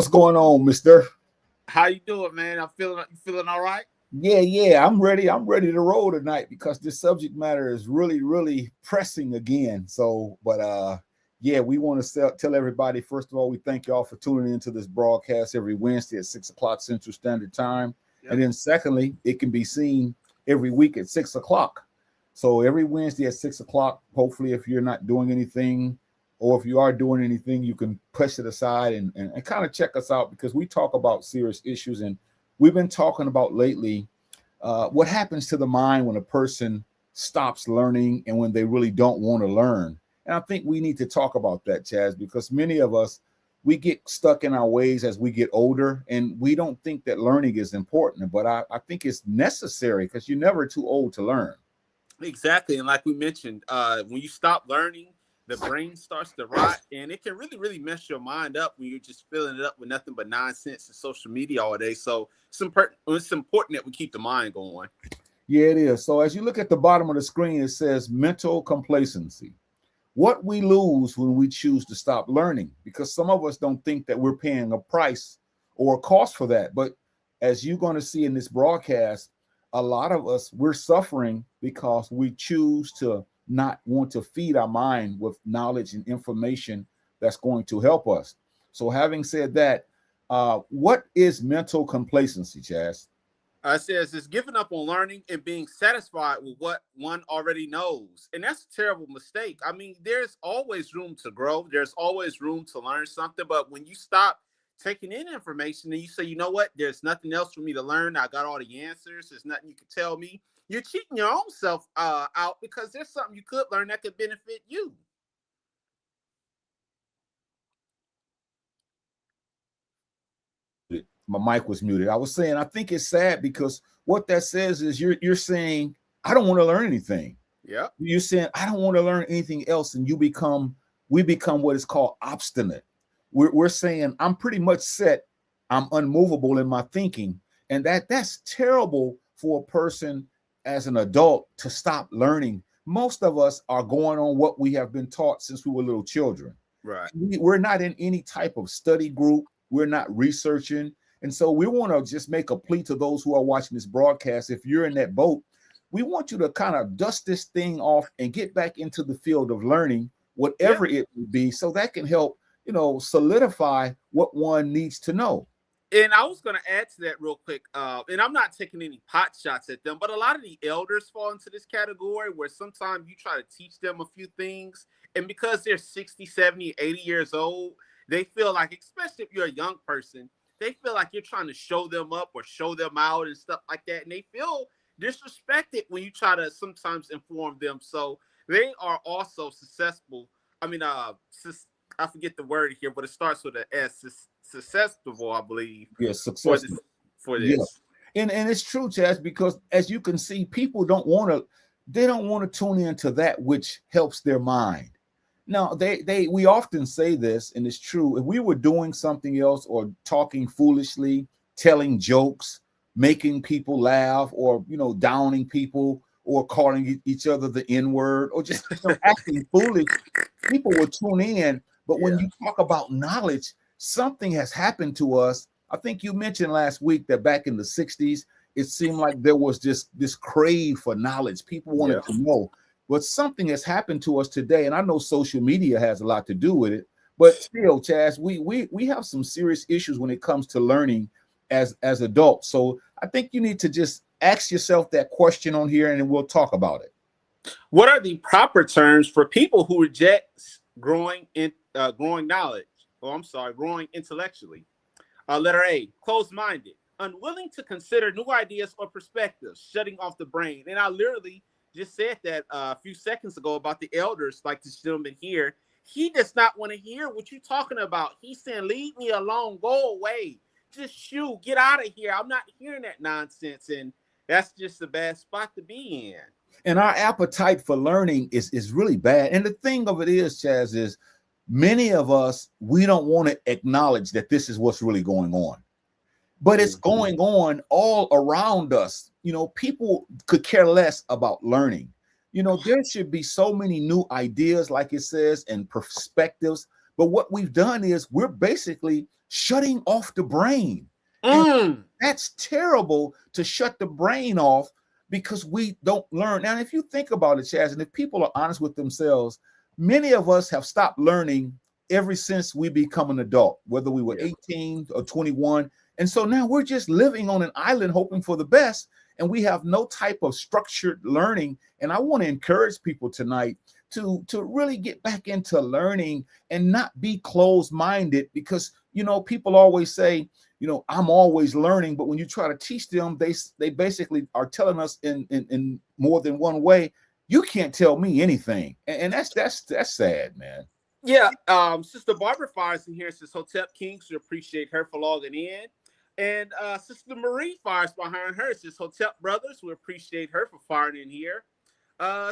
What's going on, mister? How you doing, man? You feeling all right? Yeah, I'm ready. I'm ready to roll tonight because this subject matter is really pressing again. Yeah, we want to tell everybody, first of all, we thank y'all for tuning into this broadcast every Wednesday at 6 o'clock Central Standard Time. Yep. And then secondly, it can be seen every week at 6 o'clock. So every Wednesday at 6 o'clock, hopefully, if you're not doing anything, or if you are doing anything, you can push it aside and kind of check us out, because we talk about serious issues. And we've been talking about lately what happens to the mind when a person stops learning and when they really don't want to learn. And I think we need to talk about that, Chazz, because many of us, we get stuck in our ways as we get older, and we don't think that learning is important. But I think it's necessary, because you're never too old to learn. Exactly. And like we mentioned, when you stop learning, the brain starts to rot, and it can really mess your mind up when you're just filling it up with nothing but nonsense and social media all day. So it's important that we keep the mind going. Yeah, it is. So as you look at the bottom of the screen, it says mental complacency. What we lose when we choose to stop learning, because some of us don't think that we're paying a price or a cost for that. But as you're going to see in this broadcast, a lot of us, we're suffering because we choose to not want to feed our mind with knowledge and information that's going to help us. So having said that, what is mental complacency, Chazz? It says it's giving up on learning and being satisfied with what one already knows. And that's a terrible mistake. I mean, there's always room to grow. There's always room to learn something. But when you stop taking in information and you say, you know what, there's nothing else for me to learn. I got all the answers. There's nothing you can tell me. You're cheating your own self out, because there's something you could learn that could benefit you. My mic was muted. I was saying, I think it's sad, because what that says is you're saying, I don't want to learn anything. Yeah. You're saying, I don't want to learn anything else. And we become what is called obstinate. We're saying, I'm pretty much set. I'm unmovable in my thinking. And that's terrible for a person as an adult to stop learning. Most of us are going on what we have been taught since we were little children. Right. We're not in any type of study group. We're not researching. And so we want to just make a plea to those who are watching this broadcast. If you're in that boat, we want you to kind of dust this thing off and get back into the field of learning, whatever it would be, so that can help, solidify what one needs to know. And I was going to add to that real quick, and I'm not taking any pot shots at them, but a lot of the elders fall into this category where sometimes you try to teach them a few things, and because they're 60, 70, 80 years old, they feel like, especially if you're a young person, they feel like you're trying to show them up or show them out and stuff like that, and they feel disrespected when you try to sometimes inform them. So they are also successful. I mean, I forget the word here, but it starts with an S. Susceptible, I believe. Yes, successful for this. Yeah. And it's true, Chazz, because as you can see, people don't want to tune into that which helps their mind. Now, we often say this, and it's true. If we were doing something else, or talking foolishly, telling jokes, making people laugh, or downing people, or calling each other the N-word, or just acting foolish, people will tune in. But when you talk about knowledge, something has happened to us. I think you mentioned last week that back in the 60s, it seemed like there was just this crave for knowledge. People wanted to know. But something has happened to us today, and I know social media has a lot to do with it. But still, Chazz, we have some serious issues when it comes to learning as adults. So I think you need to just ask yourself that question on here, and then we'll talk about it. What are the proper terms for people who reject growing knowledge? Growing intellectually. Letter A, closed-minded, unwilling to consider new ideas or perspectives, shutting off the brain. And I literally just said that a few seconds ago about the elders, like this gentleman here. He does not want to hear what you're talking about. He's saying, leave me alone, go away. Just shoot, get out of here. I'm not hearing that nonsense. And that's just a bad spot to be in. And our appetite for learning is really bad. And the thing of it is, Chazz, is many of us, we don't want to acknowledge that this is what's really going on. But it's going on all around us. People could care less about learning. There should be so many new ideas, like it says, and perspectives. But what we've done is we're basically shutting off the brain. And Mm. that's terrible, to shut the brain off because we don't learn. Now, if you think about it, Chazz, and if people are honest with themselves, many of us have stopped learning ever since we become an adult, whether we were 18 or 21. And so now we're just living on an island hoping for the best, and we have no type of structured learning. And I want to encourage people tonight to really get back into learning and not be closed-minded, because, you know, people always say, you know, I'm always learning, but when you try to teach them, they basically are telling us in more than one way, you can't tell me anything. And that's sad, man. Yeah, Sister Barbara fires in here and says, Hotep Kings, we appreciate her for logging in. And Sister Marie fires behind her, says, Hotep Brothers, we appreciate her for firing in here.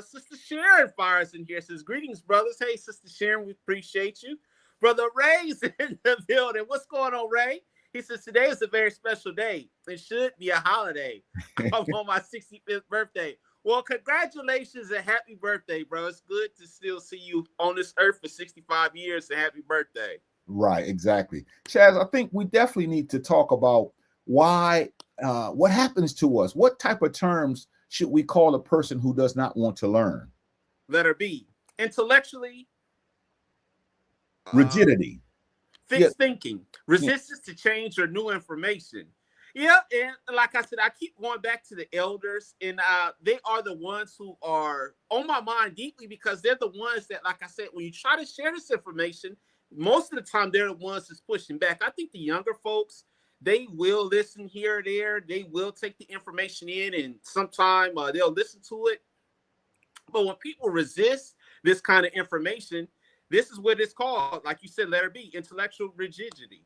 Sister Sharon fires in here, says, greetings, brothers. Hey, Sister Sharon, we appreciate you. Brother Ray's in the building. What's going on, Ray? He says, today is a very special day. It should be a holiday. I'm on my 65th birthday. Well, congratulations and happy birthday, bro. It's good to still see you on this earth for 65 years, and happy birthday. Right, exactly. Chazz, I think we definitely need to talk about why, what happens to us. What type of terms should we call a person who does not want to learn? Letter B, intellectually. Rigidity. Fixed thinking, resistance to change or new information. Yeah, and like I said, I keep going back to the elders, and they are the ones who are on my mind deeply, because they're the ones that, like I said, when you try to share this information, most of the time they're the ones that's pushing back. I think the younger folks, they will listen here or there. They will take the information in, and sometime they'll listen to it. But when people resist this kind of information, this is what it's called, like you said, letter B, intellectual rigidity.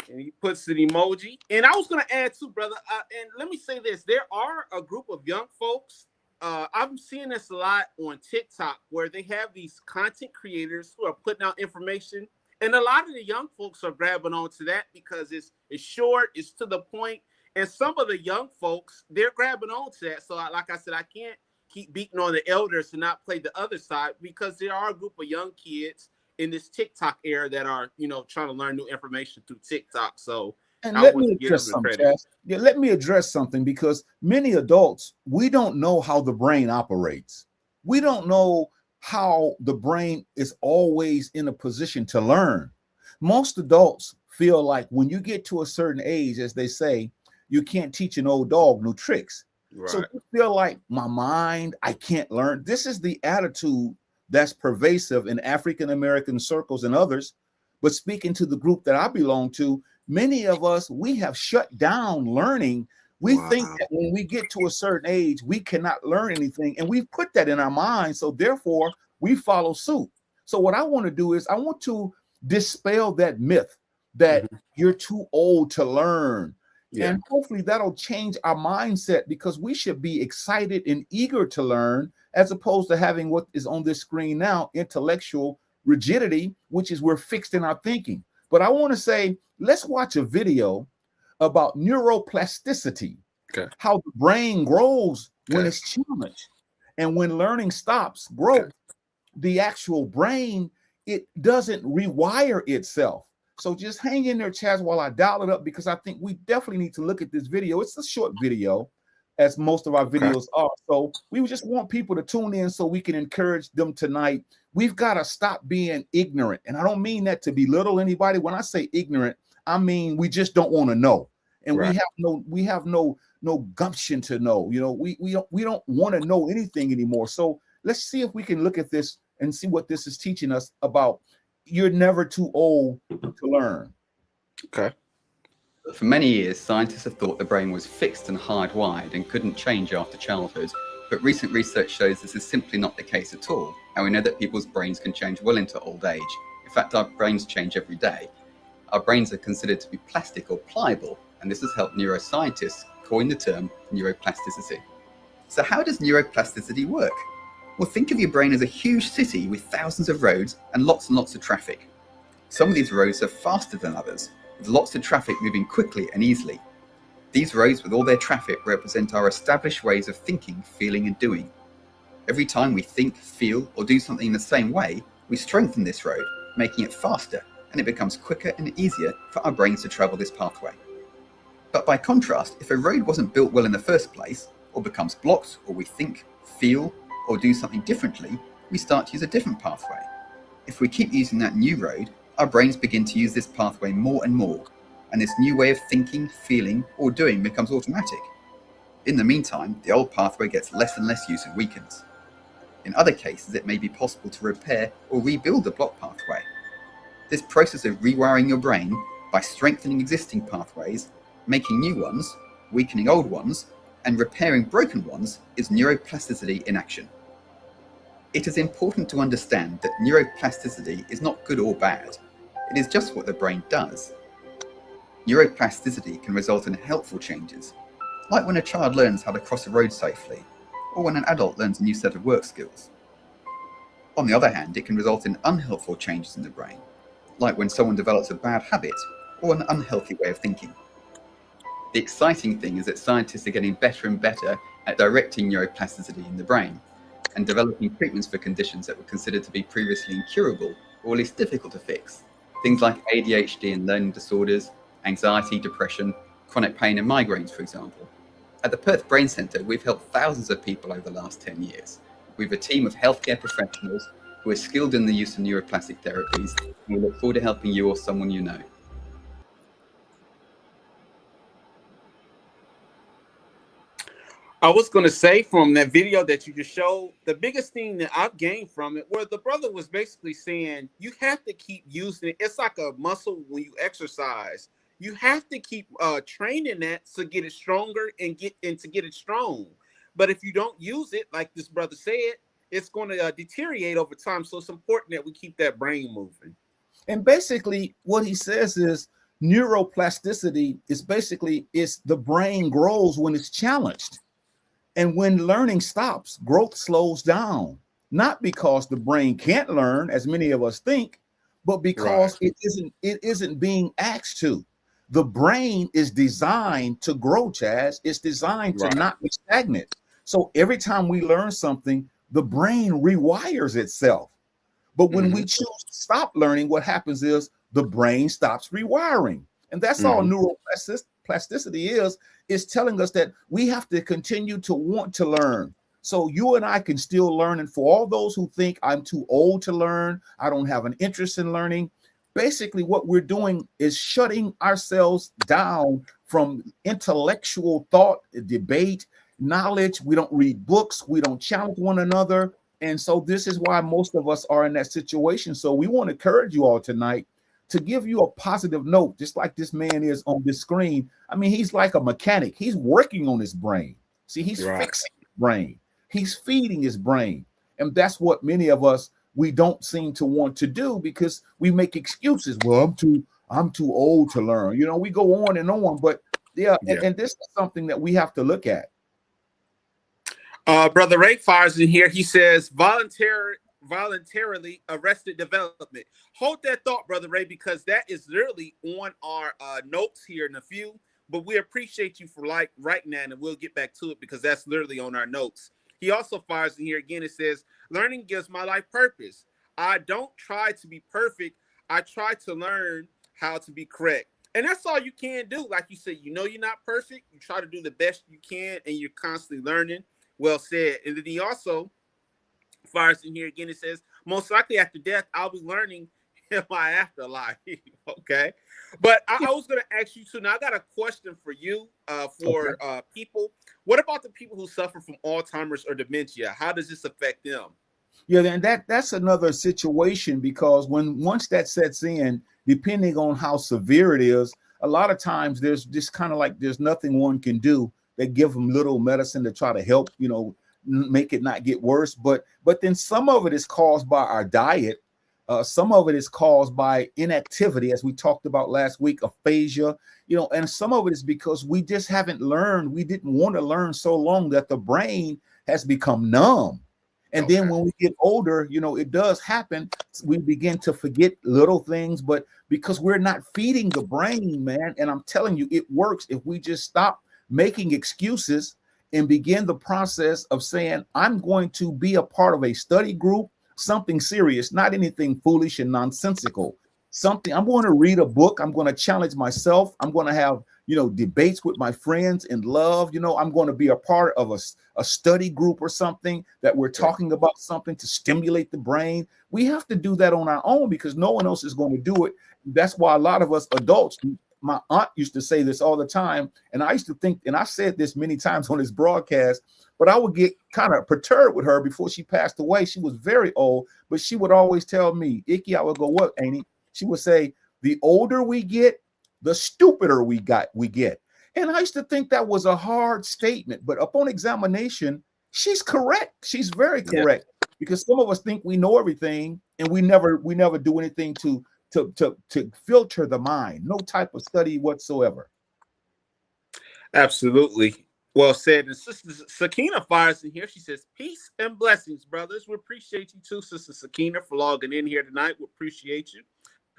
And he puts an emoji. And I was going to add too, brother, and let me say this. There are a group of young folks. I'm seeing this a lot on TikTok, where they have these content creators who are putting out information. And a lot of the young folks are grabbing onto that because it's short, it's to the point. And some of the young folks, they're grabbing onto that. So like I said, I can't keep beating on the elders and not play the other side, because there are a group of young kids in this TikTok era that are, you know, trying to learn new information through TikTok. So and let me address something, Chazz. Yeah, let me address something, because many adults, we don't know how the brain operates. We don't know how the brain is always in a position to learn. Most adults feel like when you get to a certain age, as they say, you can't teach an old dog new tricks. Right. So you feel like, my mind, I can't learn. This is the attitude that's pervasive in African-American circles and others. But speaking to the group that I belong to, many of us, we have shut down learning. We think that when we get to a certain age, we cannot learn anything. And we've put that in our minds. So therefore, we follow suit. So what I want to do is I want to dispel that myth that you're too old to learn. Yeah. And hopefully that'll change our mindset, because we should be excited and eager to learn, as opposed to having what is on this screen now, intellectual rigidity, which is we're fixed in our thinking. But I want to say, let's watch a video about neuroplasticity, how the brain grows when it's challenged. And when learning stops growth, the actual brain, it doesn't rewire itself. So just hang in there, Chazz, while I dial it up, because I think we definitely need to look at this video. It's a short video, as most of our videos are. So we just want people to tune in so we can encourage them tonight. We've got to stop being ignorant. And I don't mean that to belittle anybody. When I say ignorant, I mean we just don't want to know. And we have no gumption to know. You know, we don't want to know anything anymore. So let's see if we can look at this and see what this is teaching us about. You're never too old to learn. Okay. For many years, scientists have thought the brain was fixed and hardwired and couldn't change after childhood. But recent research shows this is simply not the case at all. And we know that people's brains can change well into old age. In fact, our brains change every day. Our brains are considered to be plastic or pliable, and this has helped neuroscientists coin the term neuroplasticity. So how does neuroplasticity work? Well, think of your brain as a huge city with thousands of roads and lots of traffic. Some of these roads are faster than others, with lots of traffic moving quickly and easily. These roads with all their traffic represent our established ways of thinking, feeling and doing. Every time we think, feel or do something in the same way, we strengthen this road, making it faster, and it becomes quicker and easier for our brains to travel this pathway. But by contrast, if a road wasn't built well in the first place, or becomes blocked, or we think, feel, or do something differently, we start to use a different pathway. If we keep using that new road, our brains begin to use this pathway more and more, and this new way of thinking, feeling, or doing becomes automatic. In the meantime, the old pathway gets less and less use and weakens. In other cases, it may be possible to repair or rebuild the blocked pathway. This process of rewiring your brain by strengthening existing pathways, making new ones, weakening old ones, and repairing broken ones is neuroplasticity in action. It is important to understand that neuroplasticity is not good or bad. It is just what the brain does. Neuroplasticity can result in helpful changes, like when a child learns how to cross a road safely, or when an adult learns a new set of work skills. On the other hand, it can result in unhelpful changes in the brain, like when someone develops a bad habit or an unhealthy way of thinking. The exciting thing is that scientists are getting better and better at directing neuroplasticity in the brain and developing treatments for conditions that were considered to be previously incurable or at least difficult to fix. Things like ADHD and learning disorders, anxiety, depression, chronic pain and migraines, for example. At the Perth Brain Centre, we've helped thousands of people over the last 10 years. We have a team of healthcare professionals who are skilled in the use of neuroplastic therapies, and we look forward to helping you or someone you know. I was going to say, from that video that you just showed, the biggest thing that I've gained from it, where the brother was basically saying you have to keep using it. It's like a muscle when you exercise. You have to keep training that to get it stronger and to get it strong. But if you don't use it, like this brother said, it's going to deteriorate over time. So it's important that we keep that brain moving. And basically what he says is neuroplasticity is basically the brain grows when it's challenged. And when learning stops, growth slows down, not because the brain can't learn, as many of us think, but because it isn't being asked to. The brain is designed to grow, Chazz. It's designed to not be stagnant. So every time we learn something, the brain rewires itself. But when we choose to stop learning, what happens is the brain stops rewiring. And that's all neuroplasticity is telling us that we have to continue to want to learn. So you and I can still learn. And for all those who think I'm too old to learn, I don't have an interest in learning, basically what we're doing is shutting ourselves down from intellectual thought, debate, knowledge. We don't read books. We don't challenge one another. And so this is why most of us are in that situation. So we want to encourage you all tonight to give you a positive note, just like this man is on this screen. I mean, he's like a mechanic. He's working on his brain. See, he's fixing his brain. He's feeding his brain. And that's what many of us, we don't seem to want to do because we make excuses. Well, I'm too old to learn. You know, we go on and on, but and this is something that we have to look at. Brother Ray fires in here. He says voluntarily arrested development. Hold that thought, Brother Ray, because that is literally on our notes here in a few. But we appreciate you for writing that, and we'll get back to it because that's literally on our notes. He also fires in here again. It says, learning gives my life purpose. I don't try to be perfect. I try to learn how to be correct. And that's all you can do. Like you said, you know you're not perfect. You try to do the best you can, and you're constantly learning. Well said. And then he also fires in here again. It says, most likely after death, I'll be learning in my afterlife. Okay. But I was going to ask you too. Now I got a question for you people. What about the people who suffer from Alzheimer's or dementia? How does this affect them? Yeah, and that's another situation because once that sets in, depending on how severe it is, a lot of times there's just kind of like there's nothing one can do. They give them little medicine to try to help, make it not get worse. But then some of it is caused by our diet. Some of it is caused by inactivity, as we talked about last week, aphasia, and some of it is because we just haven't learned. We didn't want to learn so long that the brain has become numb. And then when we get older, it does happen. We begin to forget little things, but because we're not feeding the brain, man, and I'm telling you, it works if we just stop making excuses and begin the process of saying, I'm going to be a part of a study group, something serious, not anything foolish and nonsensical. something. I'm going to read a book. I'm going to challenge myself. I'm going to have, debates with my friends in love. I'm going to be a part of a study group or something that we're talking about something to stimulate the brain. We have to do that on our own because no one else is going to do it. That's why a lot of us adults, my aunt used to say this all the time. And I used to think, and I said this many times on this broadcast, but I would get kind of perturbed with her before she passed away. She was very old, but she would always tell me, Icky, I would go, what, Annie? She would say, the older we get, the stupider we get. And I used to think that was a hard statement, but upon examination, she's correct. She's very correct because some of us think we know everything and we never do anything to filter the mind. No type of study whatsoever. Absolutely. Well said. And Sister Sakina fires in here. She says, peace and blessings, brothers. We appreciate you too, Sister Sakina, for logging in here tonight. We appreciate you.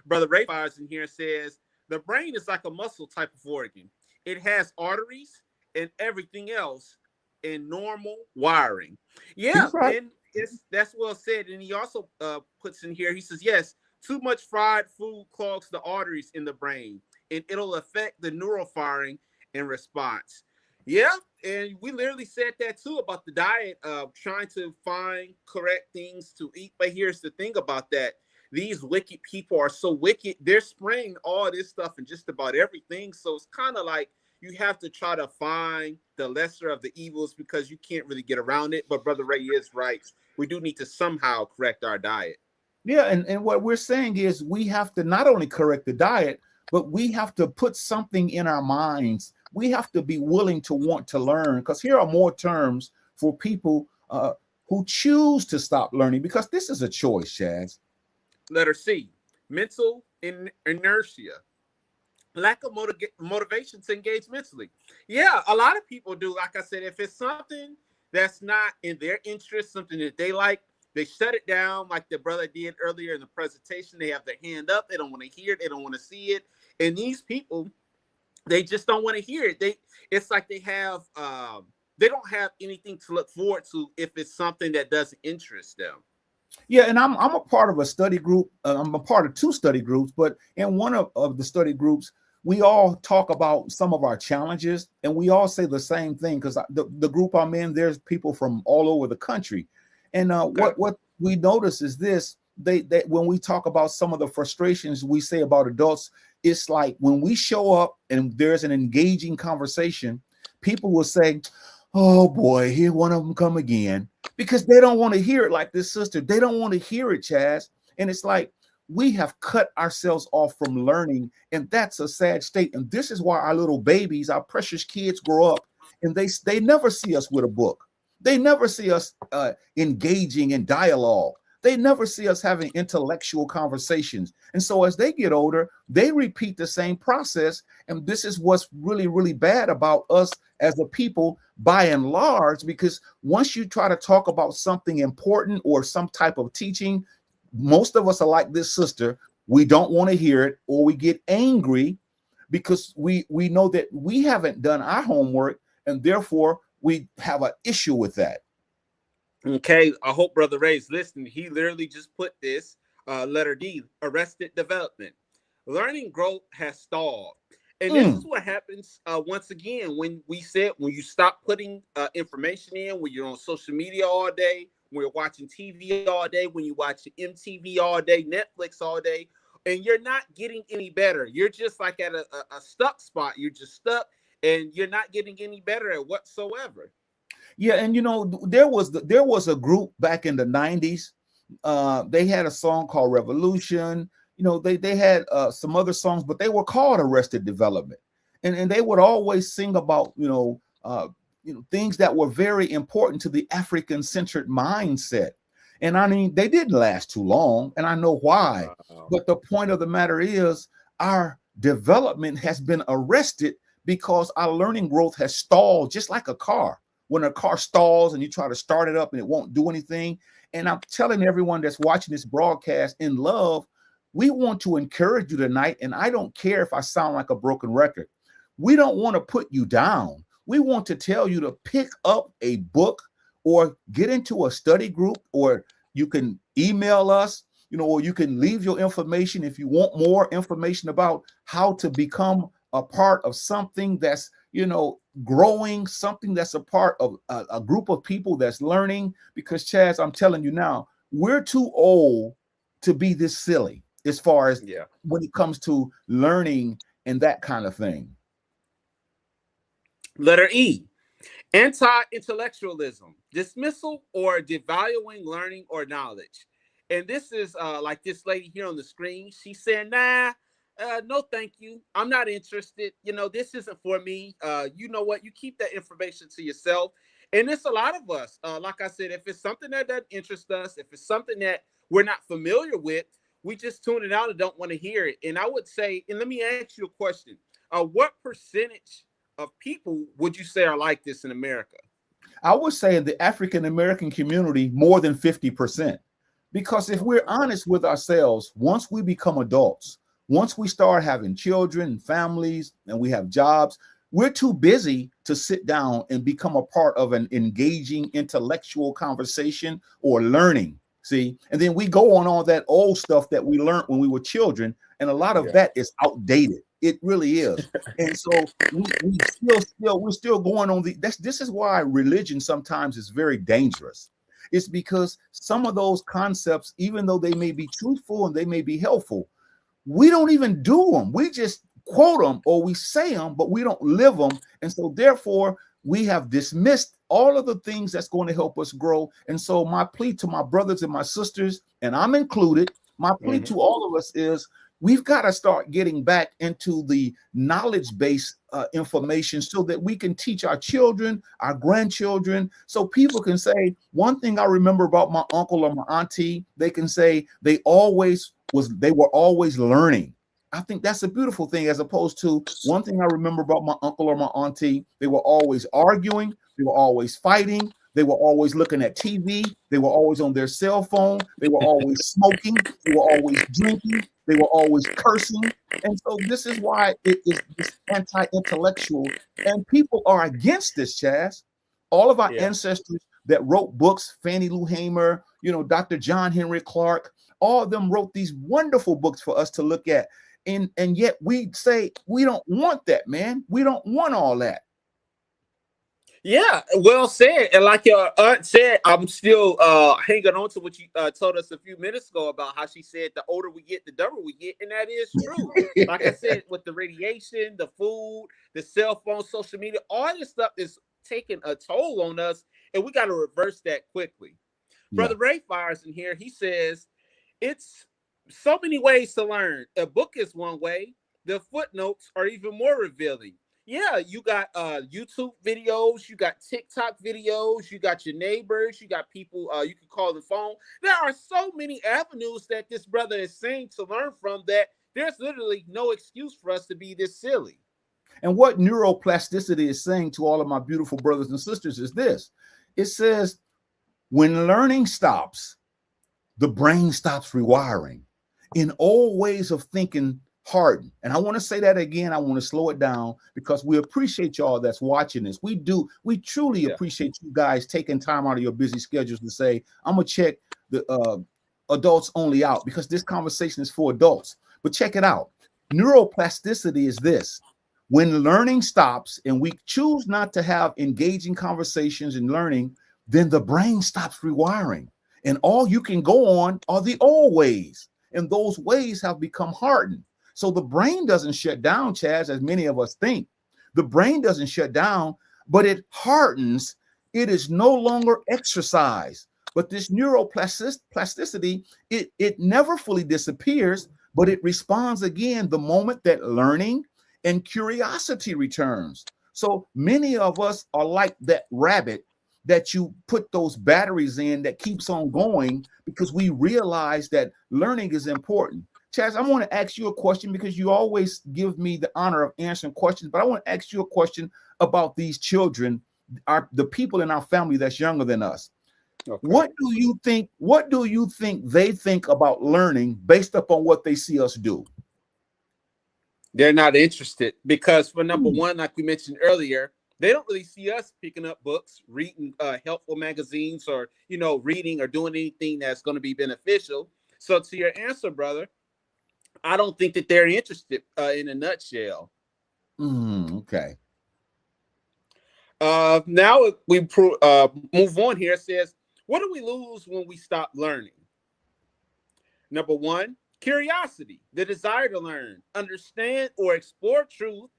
Brother Ray fires in here and says, the brain is like a muscle type of organ. It has arteries and everything else in normal wiring. Yeah, right. And that's well said. And he also puts in here, he says, yes, too much fried food clogs the arteries in the brain, and it'll affect the neural firing in response. Yeah, and we literally said that too about the diet, trying to find correct things to eat. But here's the thing about that. These wicked people are so wicked. They're spraying all this stuff in just about everything. So it's kind of like you have to try to find the lesser of the evils because you can't really get around it. But Brother Ray is right. We do need to somehow correct our diet. Yeah, and what we're saying is we have to not only correct the diet, but we have to put something in our minds. We have to be willing to want to learn, because here are more terms for people who choose to stop learning, because this is a choice, Chazz. Letter C, mental inertia. Lack of motivation to engage mentally. Yeah, a lot of people do. Like I said, if it's something that's not in their interest, something that they like, they shut it down like the brother did earlier in the presentation. They have their hand up. They don't want to hear it. They don't want to see it. And these people, they just don't want to hear it. It's like they don't have anything to look forward to if it's something that doesn't interest them. Yeah, and I'm a part of a study group. I'm a part of 2 study groups, but in one of the study groups, we all talk about some of our challenges, and we all say the same thing, because the group I'm in, there's people from all over the country. And what we notice is this: they when we talk about some of the frustrations we say about adults, it's like when we show up and there's an engaging conversation, people will say, "Oh boy, here one of them come again," because they don't want to hear it like this sister. They don't want to hear it, Chazz. And it's like we have cut ourselves off from learning, and that's a sad state. And this is why our little babies, our precious kids, grow up and they never see us with a book. They never see us engaging in dialogue. They never see us having intellectual conversations. And so as they get older, they repeat the same process. And this is what's really, really bad about us as a people by and large, because once you try to talk about something important or some type of teaching, most of us are like this sister. We don't want to hear it, or we get angry because we know that we haven't done our homework, and therefore we have an issue with that. Okay, I hope Brother Ray's listening. He literally just put this, letter D, arrested development. Learning growth has stalled. And this is what happens once again when you stop putting information in, when you're on social media all day, when you're watching TV all day, when you watch MTV all day, Netflix all day, and you're not getting any better. You're just like at a stuck spot. You're just stuck, and you're not getting any better at whatsoever. Yeah, and there was a group back in the 90s. They had a song called Revolution. They had some other songs, but they were called Arrested Development, and they would always sing about things that were very important to the African-centered mindset. And I mean, they didn't last too long, and I know why. But the point of the matter is, our development has been arrested because our learning growth has stalled, just like a car. When a car stalls and you try to start it up and it won't do anything. And I'm telling everyone that's watching this broadcast in love, we want to encourage you tonight. And I don't care if I sound like a broken record. We don't want to put you down. We want to tell you to pick up a book or get into a study group, or you can email us. or you can leave your information if you want more information about how to become a part of something that's, growing, something that's a part of a group of people that's learning. Because Chazz, I'm telling you now, we're too old to be this silly as far as when it comes to learning and that kind of thing. Letter E, anti-intellectualism, dismissal or devaluing learning or knowledge. And this is like this lady here on the screen. She said, nah, no, thank you. I'm not interested. This isn't for me. You know what? You keep that information to yourself. And it's a lot of us. Like I said, if it's something that doesn't interest us, if it's something that we're not familiar with, we just tune it out and don't want to hear it. And I would say, and let me ask you a question. What percentage of people would you say are like this in America? I would say in the African American community, more than 50%. Because if we're honest with ourselves, once we become adults, once we start having children and families and we have jobs, we're too busy to sit down and become a part of an engaging intellectual conversation or learning. See, and then we go on all that old stuff that we learned when we were children, and a lot of that is outdated. It really is. And so we're still going on this is why religion sometimes is very dangerous. It's because some of those concepts, even though they may be truthful and they may be helpful, we don't even do them. We just quote them or we say them, but we don't live them. And so therefore, we have dismissed all of the things that's going to help us grow. And so my plea to my brothers and my sisters, and I'm included, my plea to all of us is we've got to start getting back into the knowledge-based information so that we can teach our children, our grandchildren, so people can say, one thing I remember about my uncle or my auntie, they can say they were always learning. I think that's a beautiful thing, as opposed to one thing I remember about my uncle or my auntie, they were always arguing, they were always fighting, they were always looking at TV, they were always on their cell phone, they were always smoking, they were always drinking, they were always cursing. And so this is why it is this anti-intellectual, and people are against this, Chazz. All of our ancestors that wrote books, Fannie Lou Hamer, Dr. John Henry Clark, all of them wrote these wonderful books for us to look at. And yet we say we don't want that, man. We don't want all that. Yeah, well said. And like your aunt said, I'm still hanging on to what you told us a few minutes ago about how she said the older we get, the dumber we get. And that is true. Like I said, with the radiation, the food, the cell phone, social media, all this stuff is taking a toll on us. And we got to reverse that quickly. Brother Ray Fires in here, he says, it's so many ways to learn. A book is one way. The footnotes are even more revealing. Yeah, you got YouTube videos, you got TikTok videos, you got your neighbors, you got people you can call the phone. There are so many avenues that this brother is saying to learn from that there's literally no excuse for us to be this silly. And what neuroplasticity is saying to all of my beautiful brothers and sisters is this. It says, when learning stops, the brain stops rewiring. In old ways of thinking harden. And I want to say that again. I want to slow it down because we appreciate y'all that's watching this. We do. We truly appreciate you guys taking time out of your busy schedules to say, I'm going to check the adults only out because this conversation is for adults. But check it out. Neuroplasticity is this. When learning stops and we choose not to have engaging conversations and learning, then the brain stops rewiring. And all you can go on are the old ways. And those ways have become hardened. So the brain doesn't shut down, Chazz, as many of us think. The brain doesn't shut down, but it hardens. It is no longer exercise. But this neuroplasticity, it never fully disappears, but it responds again the moment that learning and curiosity returns. So many of us are like that rabbit that you put those batteries in that keeps on going because we realize that learning is important. Chazz, I want to ask you a question because you always give me the honor of answering questions, but I want to ask you a question about these children, the people in our family that's younger than us. Okay. What do you think they think about learning based upon what they see us do? They're not interested because for number one, like we mentioned earlier, they don't really see us picking up books, reading helpful magazines or, reading or doing anything that's going to be beneficial. So to your answer, brother, I don't think that they're interested in a nutshell. Okay. Now we move on here. It says, what do we lose when we stop learning? Number one, curiosity, the desire to learn, understand, or explore truth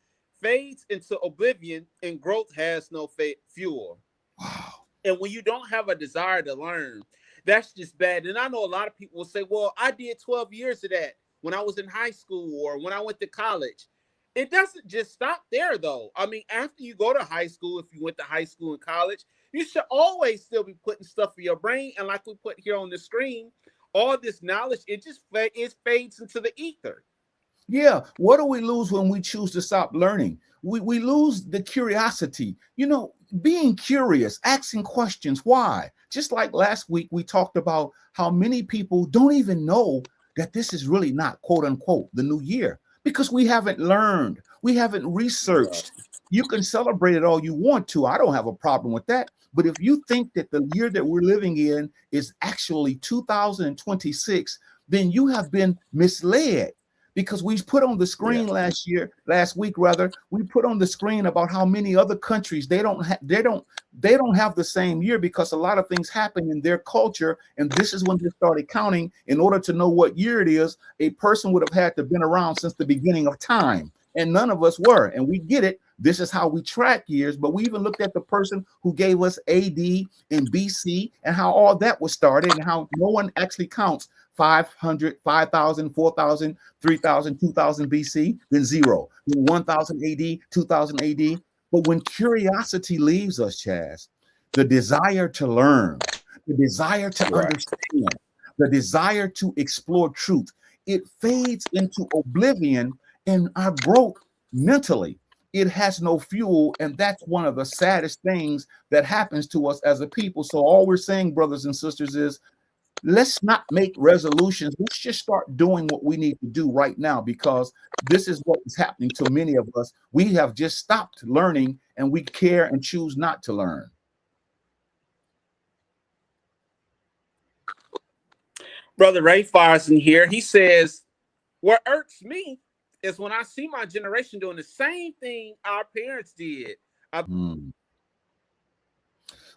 fades into oblivion and growth has no fuel. Wow. And when you don't have a desire to learn, that's just bad. And I know a lot of people will say, well, I did 12 years of that when I was in high school or when I went to college. It doesn't just stop there, though. I mean, after you go to high school, if you went to high school and college, you should always still be putting stuff in your brain. And like we put here on the screen, all this knowledge, it fades into the ether. Yeah. What do we lose when we choose to stop learning? We lose the curiosity. You know, being curious, asking questions. Why? Just like last week, we talked about how many people don't even know that this is really not, quote unquote, the new year because we haven't learned. We haven't researched. You can celebrate it all you want to. I don't have a problem with that. But if you think that the year that we're living in is actually 2026, then you have been misled. Because we put on the screen last week, we put on the screen about how many other countries they don't have the same year because a lot of things happen in their culture, and this is when they started counting. In order to know what year it is, a person would have had to have been around since the beginning of time, and none of us were, and we get it. This is how we track years, but we even looked at the person who gave us AD and BC and how all that was started and how no one actually counts 500, 5,000, 4,000, 3,000, 2,000 BC, then 0, then 1,000 AD, 2,000 AD. But when curiosity leaves us, Chazz, the desire to learn, the desire to understand, the desire to explore truth, it fades into oblivion and our growth mentally. It has no fuel, and that's one of the saddest things that happens to us as a people. So all we're saying, brothers and sisters, is let's not make resolutions. Let's just start doing what we need to do right now, because this is what is happening to many of us. We have just stopped learning, and we care and choose not to learn. Brother Ray fires in here. He says, what irks me is when I see my generation doing the same thing our parents did.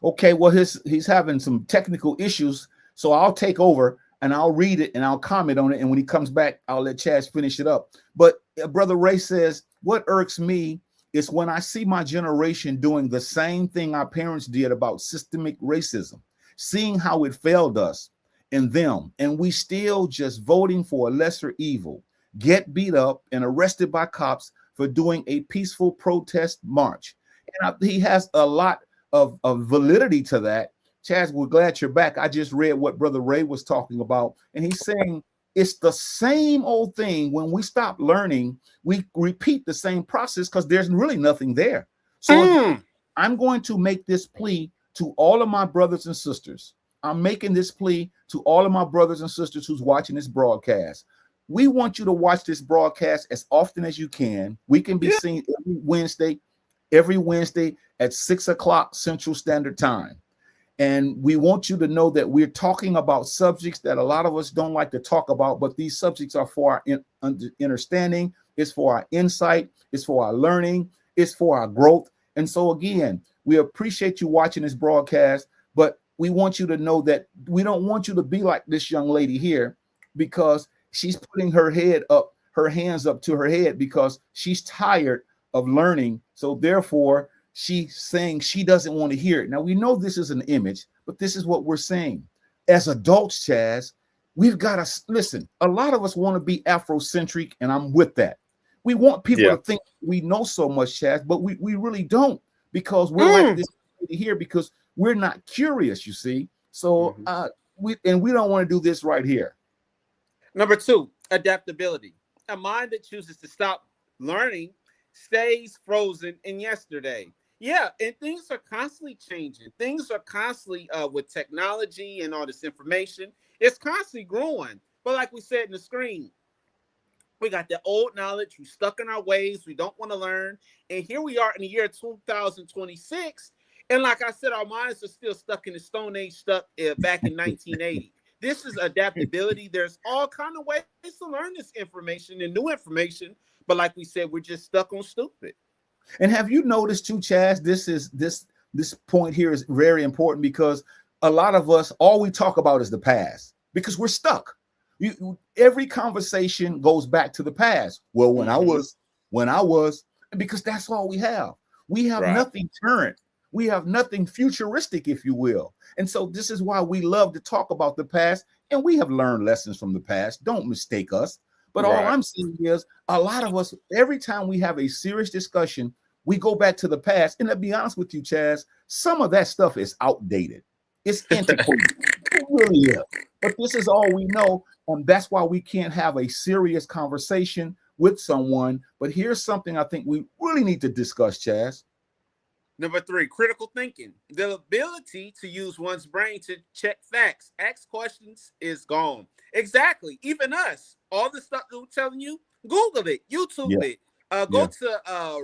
Okay, well, he's having some technical issues, so I'll take over and I'll read it and I'll comment on it. And when he comes back, I'll let Chazz finish it up. But Brother Ray says, what irks me is when I see my generation doing the same thing our parents did about systemic racism, seeing how it failed us and them, and we still just voting for a lesser evil, get beat up and arrested by cops for doing a peaceful protest march. And he has a lot of validity to that. Chazz, we're glad you're back. I just read what Brother Ray was talking about, and he's saying it's the same old thing. When we stop learning, we repeat the same process because there's really nothing there. So I'm going to make this plea to all of my brothers and sisters. I'm making this plea to all of my brothers and sisters who's watching this broadcast. We want you to watch this broadcast as often as you can. We can be seen every Wednesday at 6 o'clock Central Standard Time. And we want you to know that we're talking about subjects that a lot of us don't like to talk about, but these subjects are for our understanding, it's for our insight, it's for our learning, it's for our growth. And so again, we appreciate you watching this broadcast, but we want you to know that we don't want you to be like this young lady here, because she's putting her hands up to her head because she's tired of learning. So therefore, she's saying she doesn't want to hear it. Now, we know this is an image, but this is what we're saying. As adults, Chazz, we've got to listen. A lot of us want to be Afrocentric, and I'm with that. We want people to think we know so much, Chazz, but we really don't, because we're like this here because we're not curious, you see. So we don't want to do this right here. Number 2, adaptability. A mind that chooses to stop learning stays frozen in yesterday. Yeah, and things are constantly changing. Things are constantly with technology and all this information. It's constantly growing. But like we said in the screen, we got the old knowledge. We're stuck in our ways. We don't want to learn. And here we are in the year 2026. And like I said, our minds are still stuck in the Stone Age, stuck back in 1980. This is adaptability. There's all kind of ways to learn this information and new information. But like we said, we're just stuck on stupid. And have you noticed too, Chazz, this point here is very important because a lot of us, all we talk about is the past because we're stuck. Every conversation goes back to the past. Well, when I was, because that's all we have. We have nothing current. We have nothing futuristic, if you will. And so this is why we love to talk about the past, and we have learned lessons from the past. Don't mistake us. But all I'm saying is a lot of us, every time we have a serious discussion, we go back to the past. And to be honest with you, Chazz, some of that stuff is outdated. It's antiquated. It really is. But this is all we know. And that's why we can't have a serious conversation with someone. But here's something I think we really need to discuss, Chazz. Number 3, critical thinking. The ability to use one's brain to check facts, ask questions is gone. Exactly. Even us, all the stuff that we're telling you, Google it, YouTube it, go to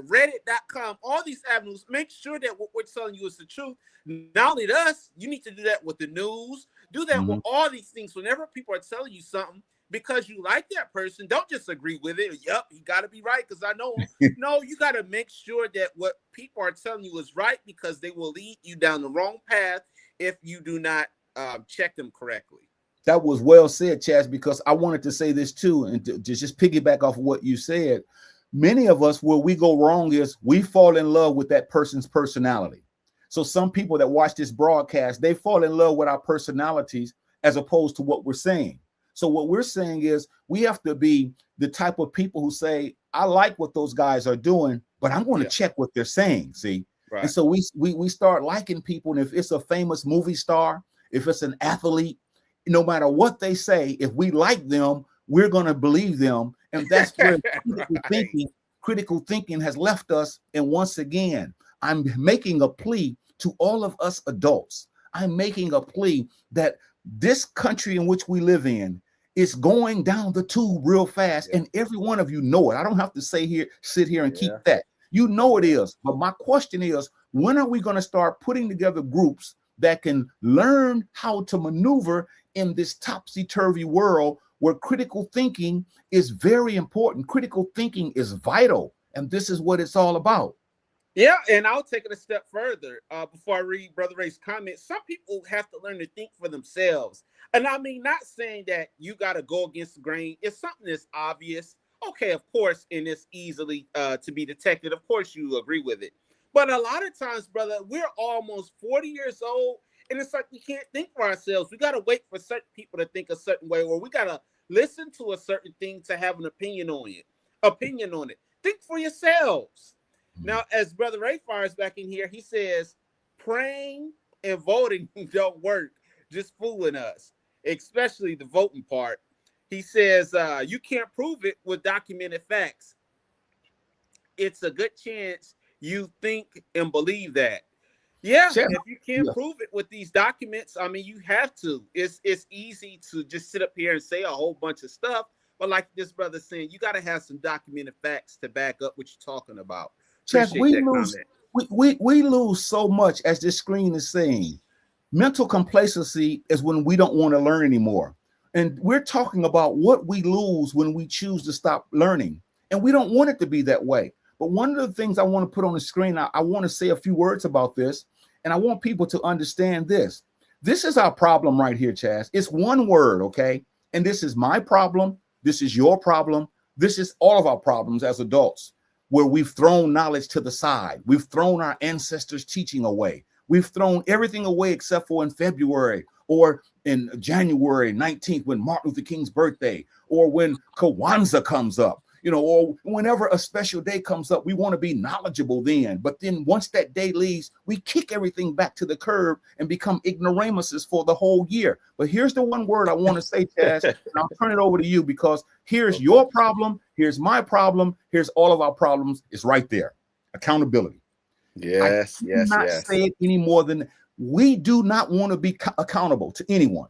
reddit.com, all these avenues. Make sure that what we're telling you is the truth. Not only us, you need to do that with the news. Do that with all these things. Whenever people are telling you something, because you like that person, don't just agree with it. Yep, you got to be right because I know him. No, you got to make sure that what people are telling you is right because they will lead you down the wrong path if you do not check them correctly. That was well said, Chazz, because I wanted to say this too, and to just piggyback off of what you said. Many of us, where we go wrong is we fall in love with that person's personality. So some people that watch this broadcast, they fall in love with our personalities as opposed to what we're saying. So what we're saying is we have to be the type of people who say, I like what those guys are doing, but I'm going to check what they're saying. See? And so we start liking people. And if it's a famous movie star, if it's an athlete, no matter what they say, if we like them, we're going to believe them. And that's where critical thinking has left us. And once again, I'm making a plea to all of us adults. I'm making a plea that this country in which we live in is going down the tube real fast. And every one of you know it. I don't have to sit here and keep that. You know it is. But my question is, when are we going to start putting together groups that can learn how to maneuver in this topsy-turvy world where critical thinking is very important? Critical thinking is vital. And this is what it's all about. Yeah, and I'll take it a step further before I read Brother Ray's comment. Some people have to learn to think for themselves. And I mean, not saying that you got to go against the grain. If something is obvious, okay, of course, and it's easily to be detected, of course you agree with it. But a lot of times, brother, we're almost 40 years old, and it's like we can't think for ourselves. We got to wait for certain people to think a certain way, or we got to listen to a certain thing to have an opinion on it. Think for yourselves. Now, as Brother Ray fires back in here, he says, praying and voting don't work, just fooling us, especially the voting part. He says, you can't prove it with documented facts. It's a good chance you think and believe that. Yeah, if you can't prove it with these documents, I mean, you have to. It's easy to just sit up here and say a whole bunch of stuff. But like this brother's saying, you got to have some documented facts to back up what you're talking about. Chazz, we lose so much, as this screen is saying. Mental complacency is when we don't want to learn anymore. And we're talking about what we lose when we choose to stop learning. And we don't want it to be that way. But one of the things I want to put on the screen, I want to say a few words about this. And I want people to understand this. This is our problem right here, Chazz. It's one word, okay? And this is my problem. This is your problem. This is all of our problems as adults, where we've thrown knowledge to the side. We've thrown our ancestors' teaching away. We've thrown everything away except for in February or in January 19th when Martin Luther King's birthday, or when Kwanzaa comes up, or whenever a special day comes up, we want to be knowledgeable then. But then once that day leaves, we kick everything back to the curb and become ignoramuses for the whole year. But here's the one word I want to say, Chazz, and I'll turn it over to you, because here's your problem. Here's my problem. Here's all of our problems. It's right there. Accountability. Yes. I cannot say it any more than we do not want to be accountable to anyone.